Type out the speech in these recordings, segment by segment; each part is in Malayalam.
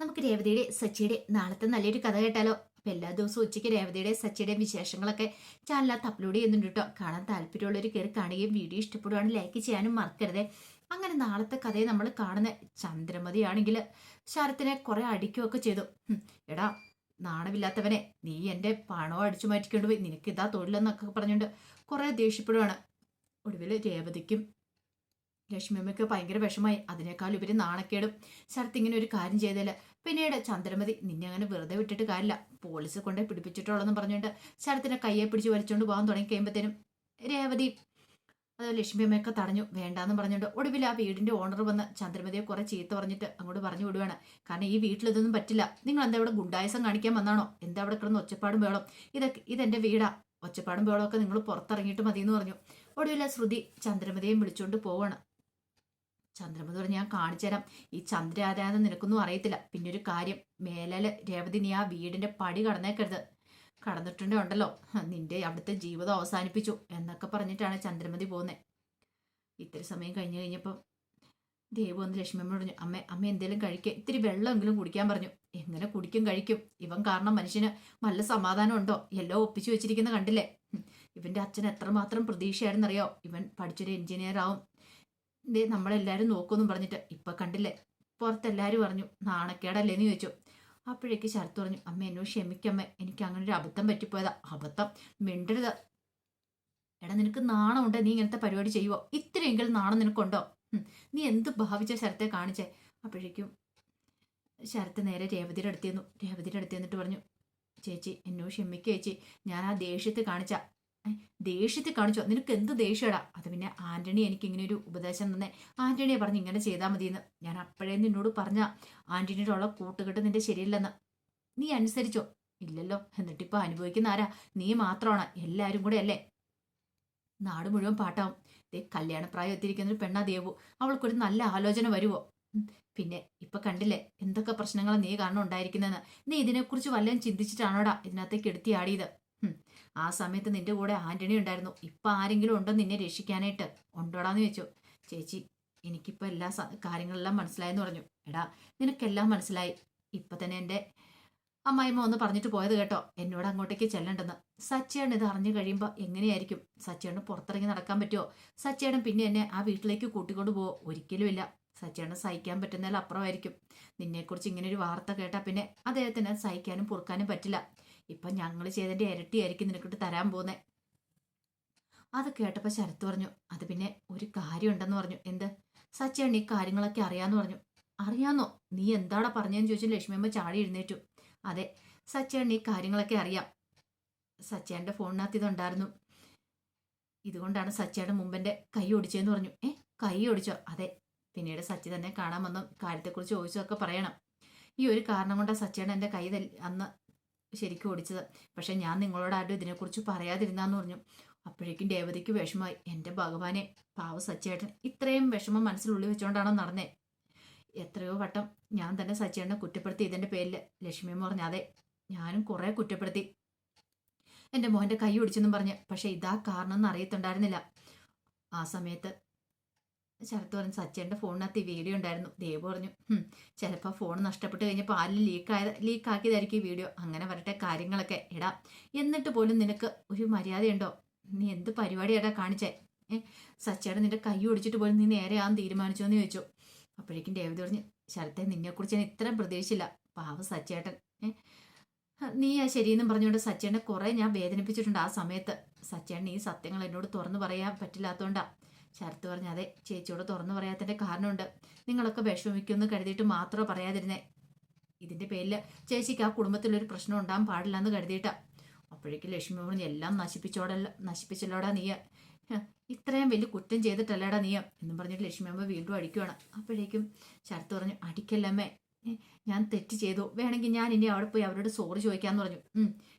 നമുക്ക് രേവതിയുടെ സച്ചിയുടെ നാളത്തെ നല്ലൊരു കഥ കേട്ടാലോ? അപ്പൊ എല്ലാ ദിവസവും ഉച്ചയ്ക്ക് രേവതിയുടെ സച്ചിയുടെ വിശേഷങ്ങളൊക്കെ ചാനലിനകത്ത് അപ്ലോഡ് ചെയ്യുന്നുണ്ട് കേട്ടോ. കാണാൻ താല്പര്യമുള്ളവർ കയറി കാണുകയും വീഡിയോ ഇഷ്ടപ്പെടുവാണെങ്കിൽ ലൈക്ക് ചെയ്യാനും മറക്കരുതേ. അങ്ങനെ നാളത്തെ കഥയെ നമ്മൾ കാണുന്ന ചന്ദ്രമതി ആണെങ്കിൽ ശരത്തിനെ കുറെ അടിക്കുകയൊക്കെ ചെയ്തു. എടാ നാണമില്ലാത്തവനെ, നീ എന്റെ പണവും അടിച്ചു മാറ്റിക്കൊണ്ട് പോയി, നിനക്ക് ഇതാ തൊഴിലെന്നൊക്കെ പറഞ്ഞുകൊണ്ട് കുറെ ദേഷ്യപ്പെടുവാണ്. ഒടുവിൽ രേവതിക്കും ലക്ഷ്മിയമ്മയ്ക്ക് ഭയങ്കര വിഷമായി. അതിനേക്കാൾ ഉപരി നാണക്കേടും. ശരത്ത് ഇങ്ങനെ ഒരു കാര്യം ചെയ്തേല് പിന്നീട് ചന്ദ്രമതി നിന്നെ അങ്ങനെ വെറുതെ വിട്ടിട്ട് കാര്യമില്ല, പോലീസ് കൊണ്ടേ പിടിപ്പിച്ചിട്ടുള്ളതെന്ന് പറഞ്ഞുകൊണ്ട് ശരത്തിനെ കയ്യെ പിടിച്ച് വലിച്ചുകൊണ്ട് പോകാൻ തുടങ്ങി കഴിയുമ്പോഴത്തേനും രേവതി അത് ലക്ഷ്മിയമ്മയൊക്കെ തടഞ്ഞു. വേണ്ടാന്ന് പറഞ്ഞുകൊണ്ട് ഒടുവിൽ ആ വീടിന്റെ ഓണർ വന്ന് ചന്ദ്രമതിയെ കുറെ ചീത്ത പറഞ്ഞിട്ട് അങ്ങോട്ട് പറഞ്ഞു വിടുവാണ്. കാരണം ഈ വീട്ടിൽ ഇതൊന്നും പറ്റില്ല, നിങ്ങൾ എന്താ ഇവിടെ ഗുണ്ടായസം കാണിക്കാൻ വന്നാണോ? എന്താ അവിടെ കിടന്ന് ഒച്ചപ്പാടും ബഹളം? ഇതെന്റെ വീടാ, ഒച്ചപ്പാടും ബഹളമൊക്കെ നിങ്ങൾ പുറത്തിറങ്ങിയിട്ട് മതി എന്ന് പറഞ്ഞു. ഒടുവിൽ ശ്രുതി ചന്ദ്രമതിയെയും വിളിച്ചുകൊണ്ട് പോവാണ്. ചന്ദ്രമതി പറഞ്ഞ് ഞാൻ കാണിച്ചു തരാം, ഈ ചന്ദ്ര ആരാധന നിനക്കൊന്നും അറിയത്തില്ല. പിന്നെ ഒരു കാര്യം, മേലാല് രേവതി നീ ആ വീടിന്റെ പടി കടന്നേക്കരുത്, കടന്നിട്ടുണ്ടേ ഉണ്ടല്ലോ നിന്റെ അവിടുത്തെ ജീവിതം അവസാനിപ്പിച്ചു എന്നൊക്കെ പറഞ്ഞിട്ടാണ് ചന്ദ്രമതി പോകുന്നത്. ഇത്തിരി സമയം കഴിഞ്ഞപ്പോൾ ദേവു വന്ന് ലക്ഷ്മിയമ്മ പറഞ്ഞു, അമ്മ എന്തേലും കഴിക്കുക, ഇത്തിരി വെള്ളമെങ്കിലും കുടിക്കാൻ പറഞ്ഞു. എങ്ങനെ കുടിക്കും കഴിക്കും? ഇവൻ കാരണം മനുഷ്യന് നല്ല സമാധാനം ഉണ്ടോ? എല്ലാം ഒപ്പിച്ചു വെച്ചിരിക്കുന്ന കണ്ടില്ലേ? ഇവന്റെ അച്ഛൻ എത്രമാത്രം പ്രതീക്ഷയായിരുന്നറിയോ? ഇവൻ പഠിച്ചൊരു എഞ്ചിനീയർ ആവും, ദേ നമ്മളെല്ലാരും നോക്കുമെന്നും പറഞ്ഞിട്ട് ഇപ്പൊ കണ്ടില്ലേ, പുറത്തെല്ലാരും പറഞ്ഞു നാണക്കേടല്ലേന്ന് ചോദിച്ചു. അപ്പോഴേക്ക് ശരത്ത് പറഞ്ഞു, അമ്മ എന്നോട് ക്ഷമിക്കമ്മ, എനിക്ക് അങ്ങനെ ഒരു അബദ്ധം പറ്റിപ്പോയതാ. അബദ്ധം മിണ്ടരുത്. എടാ നിനക്ക് നാണമുണ്ട്, നീ ഇങ്ങനത്തെ പരിപാടി ചെയ്യുവോ? ഇത്രയെങ്കിലും നാണം നിനക്കുണ്ടോ? നീ എന്ത് ഭാവിച്ച ശരത്തെ കാണിച്ചേ? അപ്പോഴേക്കും ശരത്ത് നേരെ രേവതിയുടെ അടുത്തിരുന്നു. രേവതിയുടെ അടുത്ത് എന്നിട്ട് പറഞ്ഞു, ചേച്ചി എന്നോട് ക്ഷമിക്കുക ചേച്ചി, ഞാൻ ആ ദേഷ്യത്തിൽ കാണിച്ചോ? നിനക്ക് എന്ത് ദേഷ്യടാ? അത് പിന്നെ ആന്റണി എനിക്ക് ഇങ്ങനെ ഒരു ഉപദേശം തന്നെ, ആന്റണിയെ പറഞ്ഞ് ഇങ്ങനെ ചെയ്താൽ മതിയെന്ന്. ഞാൻ അപ്പോഴേ നിന്നോട് പറഞ്ഞ ആന്റണിയുടെ ഉള്ള കൂട്ടുകെട്ട് നിന്റെ ശരിയല്ലെന്ന്. നീ അനുസരിച്ചോ? ഇല്ലല്ലോ. എന്നിട്ടിപ്പോ അനുഭവിക്കുന്ന ആരാ? നീ മാത്രമാണ്, എല്ലാരും കൂടെ അല്ലേ? നാട് മുഴുവൻ പാട്ടാവും. കല്യാണപ്രായം എത്തിയിരിക്കുന്ന ഒരു പെണ്ണാ ദേവു, അവൾക്കൊരു നല്ല ആലോചന വരുവോ? പിന്നെ ഇപ്പൊ കണ്ടില്ലേ എന്തൊക്കെ പ്രശ്നങ്ങളാണ് നീ കാരണം ഉണ്ടായിരിക്കുന്നതെന്ന്. നീ ഇതിനെക്കുറിച്ച് വല്ലതും ചിന്തിച്ചിട്ടാണോടാ ഇതിനകത്തേക്ക് എടുത്തി ആടിയത്? ആ സമയത്ത് നിന്റെ കൂടെ ആന്റണി ഉണ്ടായിരുന്നു, ഇപ്പൊ ആരെങ്കിലും ഉണ്ടോ നിന്നെ രക്ഷിക്കാനായിട്ട്? ഉണ്ടോടാന്ന് ചോദിച്ചു. ചേച്ചി എനിക്കിപ്പോ എല്ലാ കാര്യങ്ങളെല്ലാം മനസ്സിലായെന്ന് പറഞ്ഞു. എടാ നിനക്കെല്ലാം മനസ്സിലായി, ഇപ്പൊ തന്നെ എന്റെ അമ്മായിമ്മ ഒന്ന് പറഞ്ഞിട്ട് പോയത് കേട്ടോ, എന്നോട് അങ്ങോട്ടേക്ക് ചെല്ലണ്ടെന്ന്. സച്ചേട്ടൻ ഇത് അറിഞ്ഞു കഴിയുമ്പോ എങ്ങനെയായിരിക്കും? സച്ചേട്ടന് പുറത്തിറങ്ങി നടക്കാൻ പറ്റുമോ? സച്ചേട്ടൻ പിന്നെ എന്നെ ആ വീട്ടിലേക്ക് കൂട്ടിക്കൊണ്ട് പോവോ? ഒരിക്കലുമില്ല. സച്ചേട്ടന് സഹിക്കാൻ പറ്റുന്നതിൽ അപ്പുറമായിരിക്കും. നിന്നെക്കുറിച്ച് ഇങ്ങനെ ഒരു വാർത്ത കേട്ടാ പിന്നെ അദ്ദേഹത്തിന് സഹിക്കാനും പൊറുക്കാനും പറ്റില്ല. ഇപ്പൊ ഞങ്ങൾ ചെയ്തതിന്റെ ഇരട്ടിയായിരിക്കും നിനക്കിട്ട് തരാൻ പോകുന്നേ. അത് കേട്ടപ്പോ ശരത്ത് പറഞ്ഞു, അത് പിന്നെ ഒരു കാര്യം ഉണ്ടെന്ന് പറഞ്ഞു. എന്ത്? സച്ചേട്ടൻ ഈ കാര്യങ്ങളൊക്കെ അറിയാന്ന് പറഞ്ഞു. അറിയാന്നോ? നീ എന്താടാ പറഞ്ഞതെന്ന് ചോദിച്ചു ലക്ഷ്മിയമ്മ ചാടി എഴുന്നേറ്റു. അതെ, സച്ചേട്ടൻ ഈ കാര്യങ്ങളൊക്കെ അറിയാം. സച്ചേട്ടന്റെ ഫോണിനകത്ത് ഇതുണ്ടായിരുന്നു, ഇതുകൊണ്ടാണ് സച്ചേട്ടൻ മുമ്പെന്റെ കൈ ഒടിച്ചതെന്ന് പറഞ്ഞു. കൈ ഒടിച്ചോ? അതെ. പിന്നീട് സച്ചി തന്നെ കാണാൻ വന്നു കാര്യത്തെക്കുറിച്ച് ചോദിച്ചതൊക്കെ പറയണം. ഈ ഒരു കാരണം കൊണ്ടാണ് സച്ചേട്ടൻ എന്റെ കൈ അന്ന് ശരിക്കും ഓടിച്ചത്. പക്ഷെ ഞാൻ നിങ്ങളോട് ആരും ഇതിനെക്കുറിച്ച് പറയാതിരുന്നാന്ന് പറഞ്ഞു. അപ്പോഴേക്കും രേവതിക്ക് വിഷമമായി. എന്റെ ഭഗവാനെ, പാവ സച്ചേട്ടൻ ഇത്രയും വിഷമം മനസ്സിലുള്ളിൽ വെച്ചുകൊണ്ടാണോ നടന്നേ? എത്രയോ വട്ടം ഞാൻ തന്നെ സച്ചേട്ടനെ കുറ്റപ്പെടുത്തി ഇതിന്റെ പേരിൽ. ലക്ഷ്മിയമ്മ പറഞ്ഞു, അതെ ഞാനും കുറെ കുറ്റപ്പെടുത്തി, എന്റെ മോന്റെ കൈ ഒടിച്ചെന്നും പറഞ്ഞ്. പക്ഷെ ഇതാ കാരണം എന്ന് അറിയത്തുണ്ടായിരുന്നില്ല. ആ സമയത്ത് ശരത്ത് പറഞ്ഞു, സച്ചേന്റെ ഫോണിനകത്ത് ഈ വീഡിയോ ഉണ്ടായിരുന്നു. ദേവ് പറഞ്ഞു, ചിലപ്പോൾ ഫോൺ നഷ്ടപ്പെട്ട് കഴിഞ്ഞപ്പോൾ ആരിൽ ലീക്കാക്കിയതായിരിക്കും ഈ വീഡിയോ. അങ്ങനെ വരട്ടെ കാര്യങ്ങളൊക്കെ. എടാ എന്നിട്ട് പോലും നിനക്ക് ഒരു മര്യാദയുണ്ടോ? നീ എന്ത് പരിപാടിയാടാ കാണിച്ചേ? സച്ചേട്ടൻ നിന്റെ കൈ ഒടിച്ചിട്ട് പോലും നീ നേരെയാന്ന് തീരുമാനിച്ചോ എന്ന് ചോദിച്ചു. അപ്പോഴേക്കും ദേവതി പറഞ്ഞു, ശരത്തെ നിന്നെക്കുറിച്ച് ഞാൻ ഇത്രയും പ്രതീക്ഷിച്ചില്ല. പാവ സച്ചേട്ടൻ. നീ ആ ശരിയെന്നും പറഞ്ഞുകൊണ്ട് സച്ചേട്ടനെ കുറെ ഞാൻ വേദനിപ്പിച്ചിട്ടുണ്ട് ആ സമയത്ത്. സച്ചേട്ടൻ ഈ സത്യങ്ങൾ എന്നോട് തുറന്നു പറയാൻ പറ്റില്ലാത്തതുകൊണ്ടാ. ശരത്ത് പറഞ്ഞു, അതെ ചേച്ചിയോട് തുറന്നു പറയാത്തതിന്റെ കാരണമുണ്ട്. നിങ്ങളൊക്കെ വിഷമിക്കുമെന്ന് കരുതിയിട്ട് മാത്രമേ പറയാതിരുന്നേ. ഇതിന്റെ പേരിൽ ചേച്ചിക്ക് ആ കുടുംബത്തിലൊരു പ്രശ്നം ഉണ്ടാകാൻ പാടില്ല എന്ന് കരുതിയിട്ടാ. അപ്പോഴേക്കും ലക്ഷ്മി പറഞ്ഞു, എല്ലാം നശിപ്പിച്ചല്ലോടാ നീ, ഇത്രയും വലിയ കുറ്റം ചെയ്തിട്ടല്ലേടാ നീ എന്നും പറഞ്ഞിട്ട് ലക്ഷ്മിയമ്മ വീണ്ടും അടിക്കുവാണ്. അപ്പോഴേക്കും ശരത്ത് പറഞ്ഞു, അടിക്കല്ലമ്മേ, ഞാൻ തെറ്റ് ചെയ്തു, വേണമെങ്കിൽ ഞാൻ ഇനി അവിടെ പോയി അവരോട് സോറി ചോദിക്കാന്ന് പറഞ്ഞു.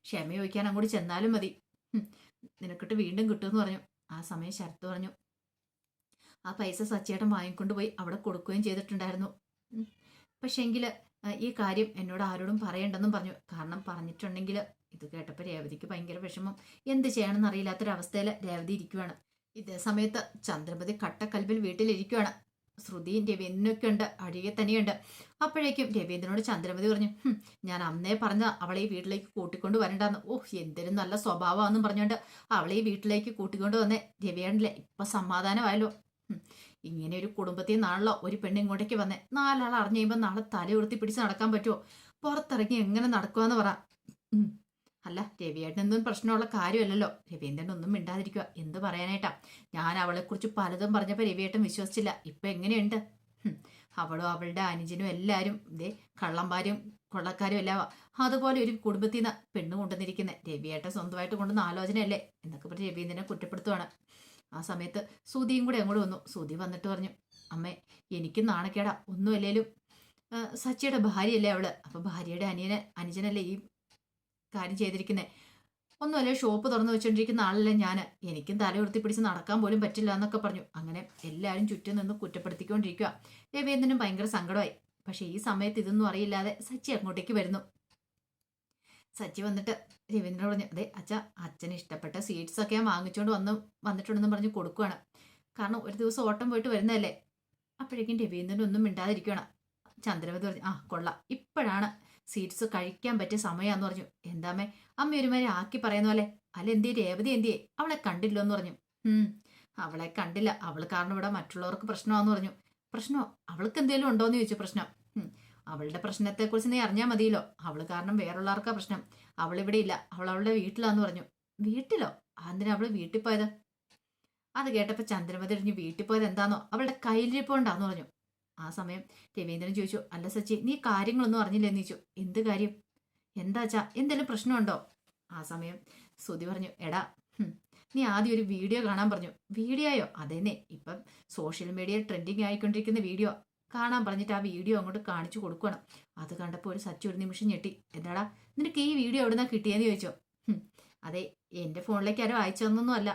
ക്ഷമ ചോദിക്കാൻ അങ്ങോട്ട് ചെന്നാലും മതി, നിനക്കിട്ട് വീണ്ടും കിട്ടുമെന്ന് പറഞ്ഞു. ആ സമയം ശരത്ത് പറഞ്ഞു, ആ പൈസ സച്ചേട്ടൻ വാങ്ങിക്കൊണ്ട് പോയി അവിടെ കൊടുക്കുകയും ചെയ്തിട്ടുണ്ടായിരുന്നു. പക്ഷെങ്കിൽ ഈ കാര്യം എന്നോട് ആരോടും പറയണ്ടെന്നും പറഞ്ഞു. കാരണം പറഞ്ഞിട്ടുണ്ടെങ്കിൽ ഇത് കേട്ടപ്പോൾ രേവതിക്ക് ഭയങ്കര വിഷമം. എന്ത് ചെയ്യണമെന്ന് അറിയില്ലാത്തൊരവസ്ഥയിൽ രേവതി ഇരിക്കുവാണ്. ഇതേ സമയത്ത് ചന്ദ്രമതി കട്ടക്കൽബിൽ വീട്ടിലിരിക്കുവാണ്. ശ്രുതിയും രവീന്ദ്രനൊക്കെ ഉണ്ട്, അഴികെ തന്നെയുണ്ട്. അപ്പോഴേക്കും രവീന്ദ്രനോട് ചന്ദ്രമതി പറഞ്ഞു, ഞാൻ അന്നേ പറഞ്ഞ അവളെ ഈ വീട്ടിലേക്ക് കൂട്ടിക്കൊണ്ട് വരണ്ടെന്ന്. ഓഹ്, എന്തൊരു നല്ല സ്വഭാവമാണെന്നും പറഞ്ഞുകൊണ്ട് അവളെ ഈ വീട്ടിലേക്ക് കൂട്ടിക്കൊണ്ട് വന്നേ. രവിയാണല്ലേ ഇപ്പൊ സമാധാനമായല്ലോ. ഇങ്ങനെ ഒരു കുടുംബത്തിൽ നിന്നാണല്ലോ ഒരു പെണ്ണ് ഇങ്ങോട്ടേക്ക് വന്നേ. നാലാൾ അറിഞ്ഞു കഴിയുമ്പോൾ നാളെ തല ഉയർത്തി പിടിച്ച് നടക്കാൻ പറ്റുമോ? പുറത്തിറങ്ങി എങ്ങനെ നടക്കുവാന്ന് പറ. അല്ല, രവിയേട്ടനൊന്നും പ്രശ്നമുള്ള കാര്യമല്ലല്ലോ. രവീന്ദ്രൻ ഒന്നും മിണ്ടാതിരിക്കുക. എന്ത് പറയാനായിട്ടാ? ഞാൻ അവളെക്കുറിച്ച് പലതും പറഞ്ഞപ്പോൾ രവിയേട്ടൻ വിശ്വസിച്ചില്ല. ഇപ്പൊ എങ്ങനെയുണ്ട്? അവളും അവളുടെ അനുജനും എല്ലാവരും ഇതേ കള്ളന്മാരും കൊള്ളക്കാരും എല്ലാം അതുപോലെ ഒരു കുടുംബത്തിൽ നിന്ന് പെണ്ണ് കൊണ്ടുവന്നിരിക്കുന്നത്. രവിയേട്ടൻ സ്വന്തമായിട്ട് കൊണ്ടുവന്ന ആലോചനയല്ലേ എന്നൊക്കെ പറഞ്ഞ് രവീന്ദ്രനെ കുറ്റപ്പെടുത്തുവാണ്. ആ സമയത്ത് സുധിയും കൂടെ അങ്ങോട്ട് വന്നു. സുധി വന്നിട്ട് പറഞ്ഞു, അമ്മേ എനിക്ക് നാണക്കേടാ. ഒന്നുമല്ലേലും സച്ചിയുടെ ഭാര്യയല്ലേ അവള്. അപ്പൊ ഭാര്യയുടെ അനുജനല്ലേ ഈ കാര്യം ചെയ്തിരിക്കുന്നത്. ഒന്നുമല്ലേ ഷോപ്പ് തുറന്നു വെച്ചോണ്ടിരിക്കുന്ന ആളല്ലേ ഞാൻ. എനിക്കും തല ഉയർത്തി പിടിച്ച് നടക്കാൻ പോലും പറ്റില്ല എന്നൊക്കെ പറഞ്ഞു. അങ്ങനെ എല്ലാവരും ചുറ്റും നിന്ന് കുറ്റപ്പെടുത്തിക്കൊണ്ടിരിക്കുക. രവീന്ദ്രനും ഭയങ്കര സങ്കടമായി. പക്ഷെ ഈ സമയത്ത് ഇതൊന്നും അറിയില്ലാതെ സച്ചി അങ്ങോട്ടേക്ക് വരുന്നു. സച്ചി വന്നിട്ട് രവീന്ദ്രൻ പറഞ്ഞു, അതെ അച്ഛ, അച്ഛന് ഇഷ്ടപ്പെട്ട സ്വീറ്റ്സ് ഒക്കെ ഞാൻ വാങ്ങിച്ചുകൊണ്ട് വന്നിട്ടുണ്ടെന്ന് പറഞ്ഞ് കൊടുക്കുകയാണ്. കാരണം ഒരു ദിവസം ഓട്ടം പോയിട്ട് വരുന്നതല്ലേ. അപ്പോഴേക്കും രവീന്ദ്രൻ ഒന്നും മിണ്ടാതിരിക്കുകയാണ്. ചന്ദ്രമതി പറഞ്ഞു, ആ കൊള്ളാം, ഇപ്പോഴാണ് സ്വീറ്റ്സ് കഴിക്കാൻ പറ്റിയ സമയമാന്ന് പറഞ്ഞു. എന്താമ്മേ, അമ്മ ഒരുമാതിരി ആക്കി പറയുന്ന പോലെ. അല്ല, എന്തിയെ രേവതി എന്തിയെ? അവളെ കണ്ടില്ലോ എന്ന് പറഞ്ഞു. അവളെ കണ്ടില്ല, അവൾ കാരണം ഇവിടെ മറ്റുള്ളവർക്ക് പ്രശ്നമാന്ന് പറഞ്ഞു. പ്രശ്നമോ? അവൾക്ക് എന്തെങ്കിലും ഉണ്ടോന്ന് ചോദിച്ചു. പ്രശ്നം? അവളുടെ പ്രശ്നത്തെക്കുറിച്ച് നീ അറിഞ്ഞാൽ മതിയല്ലോ. അവള് കാരണം വേറുള്ളവർക്കാ പ്രശ്നം. അവളിവിടെ ഇല്ല, അവൾ അവളുടെ വീട്ടിലാന്ന് പറഞ്ഞു. വീട്ടിലോ? എന്തിനാ അവള് വീട്ടിൽ പോയത്? അത് കേട്ടപ്പോ ചന്ദ്രമതി അറിഞ്ഞു, വീട്ടിൽ പോയത് എന്താന്നോ അവളുടെ കയ്യിലിരിപ്പുണ്ടാന്ന് പറഞ്ഞു. ആ സമയം രവീന്ദ്രൻ ചോദിച്ചു, അല്ല സച്ചി, നീ കാര്യങ്ങളൊന്നും അറിഞ്ഞില്ലെന്ന് ചോദിച്ചു. എന്ത് കാര്യം? എന്താച്ചാ, എന്തെങ്കിലും പ്രശ്നമുണ്ടോ? ആ സമയം സുധി പറഞ്ഞു, എടാ നീ ആദ്യം ഒരു വീഡിയോ കാണാൻ പറഞ്ഞു. വീഡിയോയോ? അതേന്നെ, ഇപ്പം സോഷ്യൽ മീഡിയയിൽ ട്രെൻഡിങ് ആയിക്കൊണ്ടിരിക്കുന്ന വീഡിയോ കാണാൻ പറഞ്ഞിട്ട് ആ വീഡിയോ അങ്ങോട്ട് കാണിച്ചു കൊടുക്കണം. അത് കണ്ടപ്പോൾ ഒരു സച്ചി ഒരു നിമിഷം ഞെട്ടി. എന്താടാ, നിനക്ക് ഈ വീഡിയോ എവിടുന്നാ കിട്ടിയെന്ന് ചോദിച്ചോ. അതെ, എൻ്റെ ഫോണിലേക്ക് ആരോ അയച്ചു തന്നൊന്നും അല്ല,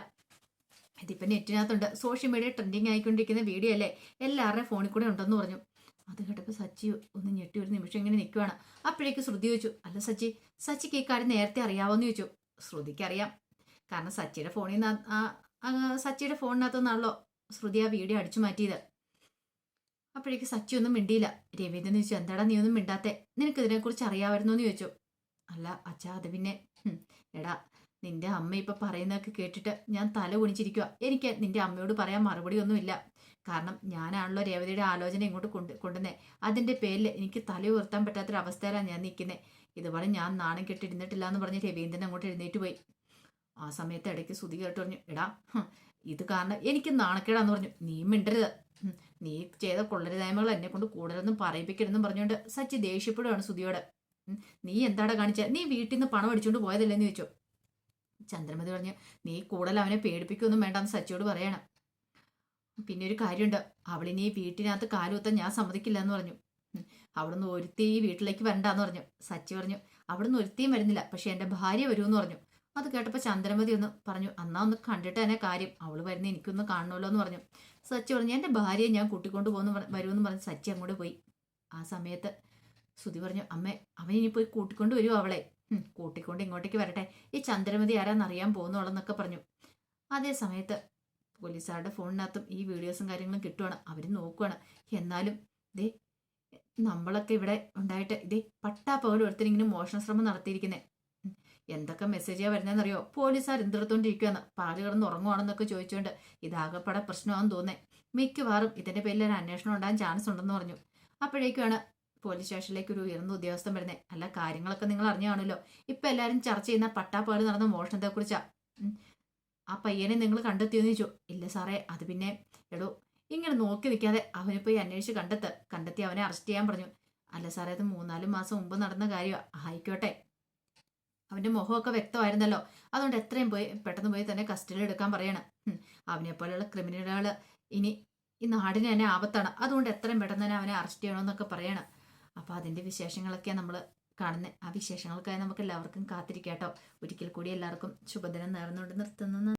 ഇതിപ്പോൾ നെറ്റിനകത്തുണ്ട്. സോഷ്യൽ മീഡിയ ട്രെൻഡിങ് ആയിക്കൊണ്ടിരിക്കുന്ന വീഡിയോ അല്ലേ, എല്ലാവരുടെയും ഫോണിൽ കൂടെ ഉണ്ടെന്ന് പറഞ്ഞു. അത് കേട്ടപ്പോൾ സച്ചി ഒന്ന് ഞെട്ടി ഒരു നിമിഷം ഇങ്ങനെ നിൽക്കുവാണ്. അപ്പോഴേക്ക് ശ്രുതി ചോദിച്ചു, അല്ല സച്ചിക്ക് ഈ കാര്യം നേരത്തെ അറിയാവോന്ന് ചോദിച്ചു. ശ്രുതിക്ക് അറിയാം, കാരണം സച്ചിയുടെ ഫോണിനകത്തുനിന്നാണല്ലോ ശ്രുതി ആ വീഡിയോ അടിച്ചു മാറ്റിയത്. അപ്പോഴേക്ക് സച്ചി ഒന്നും മിണ്ടിയില്ല. രവീന്ദ്രൻ ചോദിച്ചു, എന്താടാ നീ ഒന്നും മിണ്ടാത്തെ, നിനക്ക് ഇതിനെക്കുറിച്ച് അറിയാമായിരുന്നു എന്ന് ചോദിച്ചു. അല്ല അച്ഛാ, അത് പിന്നെ എടാ, നിന്റെ അമ്മ ഇപ്പൊ പറയുന്നതൊക്കെ കേട്ടിട്ട് ഞാൻ തല കുണിച്ചിരിക്കുക. എനിക്ക് നിന്റെ അമ്മയോട് പറയാൻ മറുപടി ഒന്നുമില്ല. കാരണം ഞാനാണല്ലോ രേവതിയുടെ ആലോചന ഇങ്ങോട്ട് കൊണ്ടുവന്നേ. അതിന്റെ പേരിൽ എനിക്ക് തല ഉയർത്താൻ പറ്റാത്തൊരവസ്ഥയിലാണ് ഞാൻ നിൽക്കുന്നത്. ഇതുപോലെ ഞാൻ നാണം കെട്ടിരുന്നിട്ടില്ല എന്ന് പറഞ്ഞ് രവീന്ദ്രൻ അങ്ങോട്ട് എഴുന്നേറ്റ് പോയി. ആ സമയത്ത് ഇടയ്ക്ക് ശ്രുതി കേട്ട് പറഞ്ഞു, എടാ ഇത് കാരണം എനിക്ക് നാണക്കേടാന്ന് പറഞ്ഞു. നീ മിണ്ടരുത്, നീ ചെയ്ത കൊള്ളരുതായ്മകൾ എന്നെ കൊണ്ട് കൂടുതലൊന്നും പറയിപ്പിക്കരുതെന്നും പറഞ്ഞുകൊണ്ട് സച്ചി ദേഷ്യപ്പെടുകയാണ് ശ്രുതിയോട്. നീ എന്താടാ കാണിച്ച? നീ വീട്ടിൽ നിന്ന് പണം അടിച്ചുകൊണ്ട് പോയതല്ലെന്ന് ചോദിച്ചു. ചന്ദ്രമതി പറഞ്ഞു, നീ കൂടുതൽ അവനെ പേടിപ്പിക്കൊന്നും വേണ്ടെന്ന് സച്ചിയോട് പറയണം. പിന്നെ ഒരു കാര്യമുണ്ട്, അവളിനി ഈ വീട്ടിനകത്ത് കാലുകുത്താൻ ഞാൻ സമ്മതിക്കില്ല എന്ന് പറഞ്ഞു. അവിടുന്ന് ഒരുത്തി ഈ വീട്ടിലേക്ക് വരണ്ടാന്ന് പറഞ്ഞു. സച്ചി പറഞ്ഞു, അവിടുന്ന് ഒരുത്തിയും വരുന്നില്ല, പക്ഷെ എൻ്റെ ഭാര്യ വരുമെന്ന് പറഞ്ഞു. അത് കേട്ടപ്പോൾ ചന്ദ്രമതി ഒന്ന് പറഞ്ഞു, അന്നാ ഒന്ന് കണ്ടിട്ട് തന്നെ കാര്യം, അവള് വരുന്ന എനിക്കൊന്ന് കാണണമല്ലോ എന്ന് പറഞ്ഞു. സച്ചി പറഞ്ഞു, എൻ്റെ ഭാര്യയെ ഞാൻ കൂട്ടിക്കൊണ്ട് വരുമെന്ന് പറഞ്ഞ് സച്ചി അങ്ങോട്ട് പോയി. ആ സമയത്ത് ശ്രുതി പറഞ്ഞു, അമ്മേ, അവനിനി പോയി കൂട്ടിക്കൊണ്ട് വരുമോ അവളെ? കൂട്ടിക്കൊണ്ട് ഇങ്ങോട്ടേക്ക് വരട്ടെ, ഈ ചന്ദ്രമതി ആരാന്നറിയാൻ പോകുന്നോളെന്നൊക്കെ പറഞ്ഞു. അതേ സമയത്ത് പോലീസുകാരുടെ ഫോണിനകത്തും ഈ വീഡിയോസും കാര്യങ്ങളും കിട്ടുവാണ്. അവർ നോക്കുവാണ്. എന്നാലും ദേ നമ്മളൊക്കെ ഇവിടെ ഉണ്ടായിട്ട് ഇതേ പട്ടാപ്പകൽ ഒരുത്തരിങ്ങനെ മോഷണ ശ്രമം നടത്തിയിരിക്കുന്നേ. എന്തൊക്കെ മെസ്സേജാണ് വരുന്നതെന്നറിയോ? പോലീസുകാർ എന്തെടുത്തോണ്ടിരിക്കുകയെന്ന്, പാല് കിടന്ന് ഉറങ്ങുവാണെന്നൊക്കെ ചോദിച്ചുകൊണ്ട് ഇതാകപ്പെടെ പ്രശ്നമാണെന്ന് തോന്നേ. മിക്കവാറും ഇതിന്റെ പേരിൽ ഒരു അന്വേഷണം ഉണ്ടാകാൻ ചാൻസ് ഉണ്ടെന്ന് പറഞ്ഞു. അപ്പോഴേക്കാണ് പോലീസ് സ്റ്റേഷനിലേക്ക് ഒരു ഉയർന്ന ഉദ്യോഗസ്ഥൻ വരുന്നത്. അല്ല, കാര്യങ്ങളൊക്കെ നിങ്ങൾ അറിഞ്ഞു കാണുമല്ലോ. ഇപ്പൊ എല്ലാവരും ചർച്ച ചെയ്യുന്ന പട്ടാപ്പകൽ നടന്ന മോഷണത്തെ കുറിച്ചാ. ആ പയ്യനെ നിങ്ങൾ കണ്ടെത്തിയെന്ന് ചോദിച്ചു. ഇല്ല സാറേ, അത് പിന്നെ എടോ ഇങ്ങനെ നോക്കി നിൽക്കാതെ അവനെ പോയി അന്വേഷിച്ച് കണ്ടെത്തി അവനെ അറസ്റ്റ് ചെയ്യാൻ പറഞ്ഞു. അല്ല സാറേ, അത് 3-4 മാസം മുമ്പ് നടന്ന കാര്യമാണ്. ആയിക്കോട്ടെ, അവന്റെ മുഖമൊക്കെ വ്യക്തമായിരുന്നല്ലോ. അതുകൊണ്ട് എത്രയും പെട്ടെന്ന് പോയി തന്നെ കസ്റ്റഡിയിൽ എടുക്കാൻ പറയണം. അവനെ പോലെയുള്ള ക്രിമിനലുകൾ ഇനി ഈ നാടിന് തന്നെ ആപത്താണ്. അതുകൊണ്ട് എത്രയും പെട്ടെന്ന് തന്നെ അവനെ അറസ്റ്റ് ചെയ്യണമെന്നൊക്കെ പറയണം. അപ്പോൾ അതിന്റെ വിശേഷങ്ങളൊക്കെയാണ് നമ്മൾ കാണുന്നത്. ആ വിശേഷങ്ങൾക്കായി നമുക്ക് എല്ലാവർക്കും കാത്തിരിക്കാട്ടോ. ഒരിക്കൽ കൂടി എല്ലാവർക്കും ശുഭദിനം നേർന്നുകൊണ്ട് നിർത്തുന്നു.